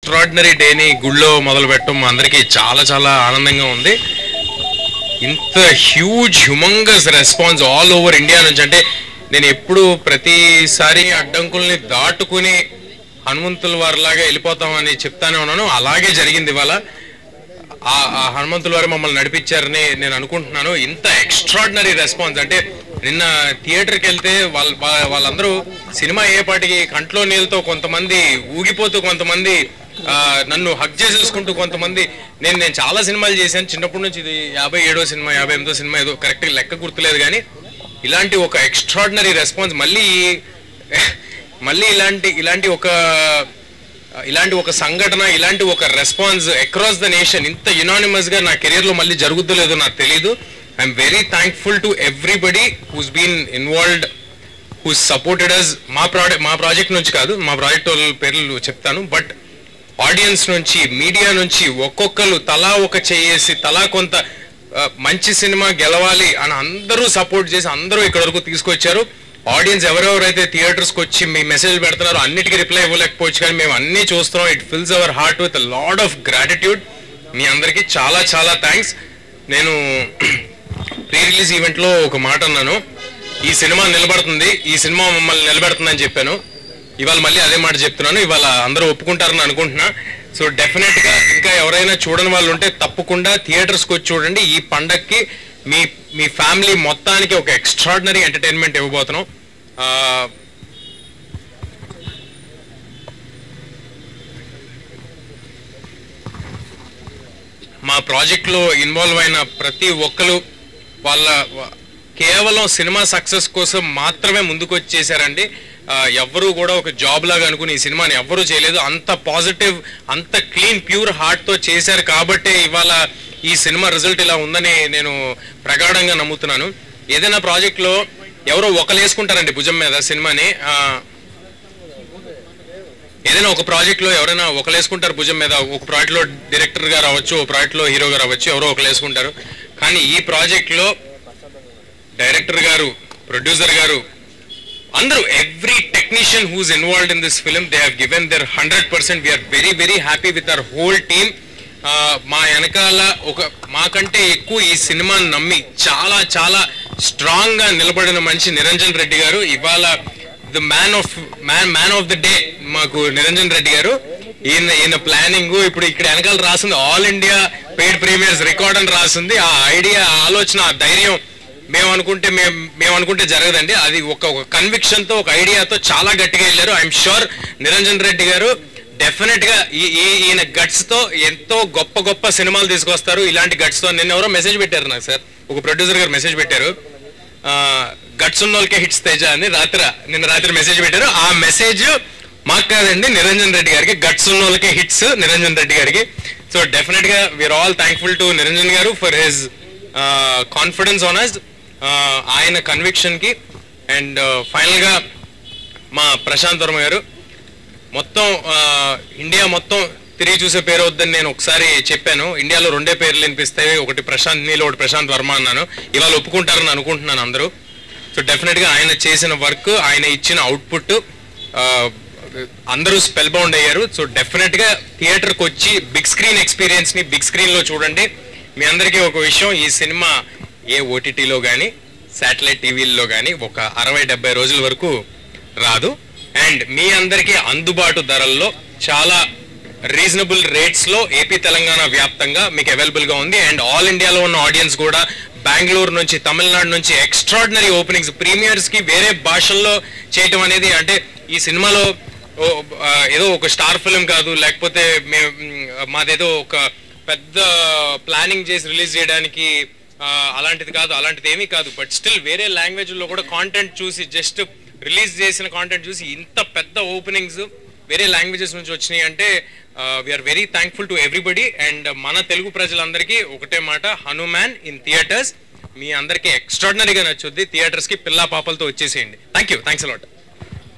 Extraordinary డేని గుళ్ళో మొదలు పెట్టడం అందరికీ చాలా చాలా ఆనందంగా ఉంది. ఇంత humongous response all over India నుంచి, అంటే నేను ఎప్పుడు ప్రతిసారి అడ్డంకుల్ని దాటుకుని హనుమంతుల వారిలాగా వెళ్ళిపోతామని చెప్తానే ఉన్నాను. అలాగే జరిగింది ఇవాళ. ఆ హనుమంతుల వారు మమ్మల్ని నడిపించారని నేను అనుకుంటున్నాను. ఇంత ఎక్స్ట్రాడినరీ రెస్పాన్స్, అంటే నిన్న థియేటర్కి వెళ్తే వాళ్ళందరూ సినిమా అయ్యేపాటికి కంట్లో నీళ్ళతో కొంతమంది ఊగిపోతూ, కొంతమంది నన్ను హగ్ చేసేసుకుంటూ, కొంతమంది నేను చాలా సినిమాలు చేశాను చిన్నప్పటి నుంచి. ఇది 57వ సినిమా 58వ సినిమా ఏదో కరెక్ట్గా లెక్క గుర్తులేదు, కానీ ఇలాంటి ఒక ఎక్స్ట్రాడినరీ రెస్పాన్స్ మళ్ళీ ఇలాంటి ఒక సంఘటన, ఇలాంటి ఒక రెస్పాన్స్ అక్రాస్ ద నేషన్ ఇంత యునానిమస్ గా నా కెరీర్ లో మళ్ళీ జరుగుతుందో నాకు తెలియదు. I'm very thankful to everybody who's been involved, who's supported us. మా ప్రాజెక్ట్ నుంచి కాదు, మా ప్రాజెక్ట్ వాళ్ళ పేర్లు చెప్తాను, బట్ ఆడియన్స్ నుంచి, మీడియా నుంచి ఒక్కొక్కరు తలా ఒక చేసి, తలా కొంత మంచి సినిమా గెలవాలి అని అందరూ సపోర్ట్ చేసి అందరూ ఇక్కడ వరకు తీసుకొచ్చారు. ఆడియన్స్ ఎవరెవరైతే థియేటర్స్కి వచ్చి మీ మెసేజ్ పెడుతున్నారో అన్నిటికీ రిప్లై ఇవ్వలేకపోవచ్చు, కానీ మేము అన్నీ చూస్తున్నాం. It fills our heart with lot of gratitude. మీ అందరికీ చాలా చాలా థ్యాంక్స్. నేను ప్రీ రిలీజ్ ఈవెంట్లో ఒక మాట అన్నాను, ఈ సినిమా నిలబడుతుంది, ఈ సినిమా మమ్మల్ని నిలబెడుతుందని చెప్పాను. ఇవాళ మళ్ళీ అదే మాట చెప్తున్నాను. ఇవాళ అందరూ ఒప్పుకుంటారని అనుకుంటున్నా. సో డెఫినెట్గా ఇంకా ఎవరైనా చూడని వాళ్ళు ఉంటే తప్పకుండా థియేటర్స్కి వచ్చి చూడండి. ఈ పండక్కి మీ ఫ్యామిలీ మొత్తానికి ఒక ఎక్స్ట్రాడినరీ ఎంటర్టైన్మెంట్ ఇవ్వబోతున్నాం. మా ప్రాజెక్ట్లో ఇన్వాల్వ్ అయిన ప్రతి ఒక్కరు కేవలం సినిమా సక్సెస్ కోసం మాత్రమే ముందుకు వచ్చేసారండి. ఎవ్వరూ కూడా ఒక జాబ్ లాగా అనుకుని ఈ సినిమాని ఎవ్వరూ చేయలేదు. అంత పాజిటివ్, అంత క్లీన్, ప్యూర్ హార్ట్తో చేశారు కాబట్టి ఇవాళ ఈ సినిమా రిజల్ట్ ఇలా ఉందని నేను ప్రగాఢంగా నమ్ముతున్నాను. ఏదైనా ప్రాజెక్ట్లో ఎవరో ఒకరు వేసుకుంటారండి భుజం మీద సినిమాని. ఏదైనా ఒక ప్రాజెక్ట్లో ఎవరైనా ఒకరు వేసుకుంటారు భుజం మీద. ఒక ప్రాజెక్ట్లో డైరెక్టర్ గారు అవ్వచ్చు, ఒక ప్రాజెక్ట్లో హీరో గారు అవ్వచ్చు, ఎవరో ఒకరు వేసుకుంటారు. కానీ ఈ ప్రాజెక్ట్లో డైరెక్టర్ గారు, ప్రొడ్యూసర్ గారు, అందరూ, every technician who's involved in this film, they have given their 100%. We're very very happy with our whole team. మా వెనకాల మాకంటే ఎక్కువ ఈ సినిమాని నమ్మి చాలా చాలా స్ట్రాంగ్ గా నిలబడిన మనిషి నిరంజన్ రెడ్డి గారు. ఇవాళ the man of the day మాకు నిరంజన్ రెడ్డి గారు. ఈయన ప్లానింగ్ ఇప్పుడు ఇక్కడ వెనకాల రాసింది all India paid premieres record అని రాసింది. ఆ ఐడియా, ఆలోచన, ఆ ధైర్యం మేము అనుకుంటే జరగదండి. అది ఒక కన్విక్షన్ తో, ఒక ఐడియాతో చాలా గట్టిగా వెళ్ళారు. ఐఎమ్ షూర్ నిరంజన్ రెడ్డి గారు డెఫినెట్ గా ఈయన గట్స్ తో ఎంతో గొప్ప గొప్ప సినిమాలు తీసుకొస్తారు. ఇలాంటి గట్స్ తో నిన్న ఎవరో మెసేజ్ పెట్టారు నాకు, సార్, ఒక ప్రొడ్యూసర్ గారు మెసేజ్ పెట్టారు, గట్స్ ఉన్న వాళ్ళకే హిట్స్ తేజ అని నిన్న రాత్రి మెసేజ్ పెట్టారు. ఆ మెసేజ్ మాకు కాదండి, నిరంజన్ రెడ్డి గారికి. గట్స్ ఉన్న వాళ్ళకే హిట్స్ నిరంజన్ రెడ్డి గారికి. సో డెఫినెట్ గా we are all thankful to Niranjan గారు for his confidence on us, ఆయన కన్విక్షన్ కి. అండ్ ఫైనల్ గా మా ప్రశాంత్ వర్మ గారు, మొత్తం ఇండియా మొత్తం తిరిగి చూసే పేరు వద్దని నేను ఒకసారి చెప్పాను. ఇండియాలో 2 పేర్లు వినిపిస్తాయి, ఒకటి ప్రశాంత్ నీల్, ఒకటి ప్రశాంత్ వర్మ అన్నాను. ఇవాళ ఒప్పుకుంటారని అనుకుంటున్నాను అందరూ. సో డెఫినెట్గా ఆయన చేసిన వర్క్, ఆయన ఇచ్చిన అవుట్పుట్ అందరూ స్పెల్ బౌండ్ అయ్యారు. సో డెఫినెట్గా థియేటర్కి వచ్చి బిగ్ స్క్రీన్ ఎక్స్పీరియన్స్ని బిగ్ స్క్రీన్లో చూడండి. మీ అందరికీ ఒక విషయం, ఈ సినిమా ఏ ఓటీటీలో కానీ శాటిలైట్ టీవీల్లో కానీ ఒక 60-70 రోజుల వరకు రాదు. అండ్ మీ అందరికీ అందుబాటు ధరల్లో, చాలా రీజనబుల్ రేట్స్లో ఏపీ తెలంగాణ వ్యాప్తంగా మీకు అవైలబుల్గా ఉంది. అండ్ ఆల్ ఇండియాలో ఉన్న ఆడియన్స్ కూడా బెంగళూరు నుంచి, తమిళనాడు నుంచి ఎక్స్ట్రాడినరీ ఓపెనింగ్స్, ప్రీమియర్స్కి వేరే భాషల్లో చేయటం అనేది, అంటే ఈ సినిమాలో ఏదో ఒక స్టార్ ఫిల్మ్ కాదు, లేకపోతే మాదేదో ఒక పెద్ద ప్లానింగ్ చేసి రిలీజ్ చేయడానికి అలాంటిది కాదు, అలాంటిది ఏమీ కాదు. బట్ స్టిల్ వేరే లాంగ్వేజ్లో కూడా కాంటెంట్ చూసి, జస్ట్ రిలీజ్ చేసిన కాంటెంట్ చూసి ఇంత పెద్ద ఓపెనింగ్స్ వేరే లాంగ్వేజెస్ నుంచి వచ్చినాయి అంటే we're very thankful to everybody. And మన తెలుగు ప్రజలందరికీ ఒకటే మాట, హనుమాన్ ఇన్ థియేటర్స్. మీ అందరికీ ఎక్స్ట్రాడినరీగా నచ్చుద్ది. థియేటర్స్కి పిల్లా పాపలతో వచ్చేసేయండి. Thanks a lot.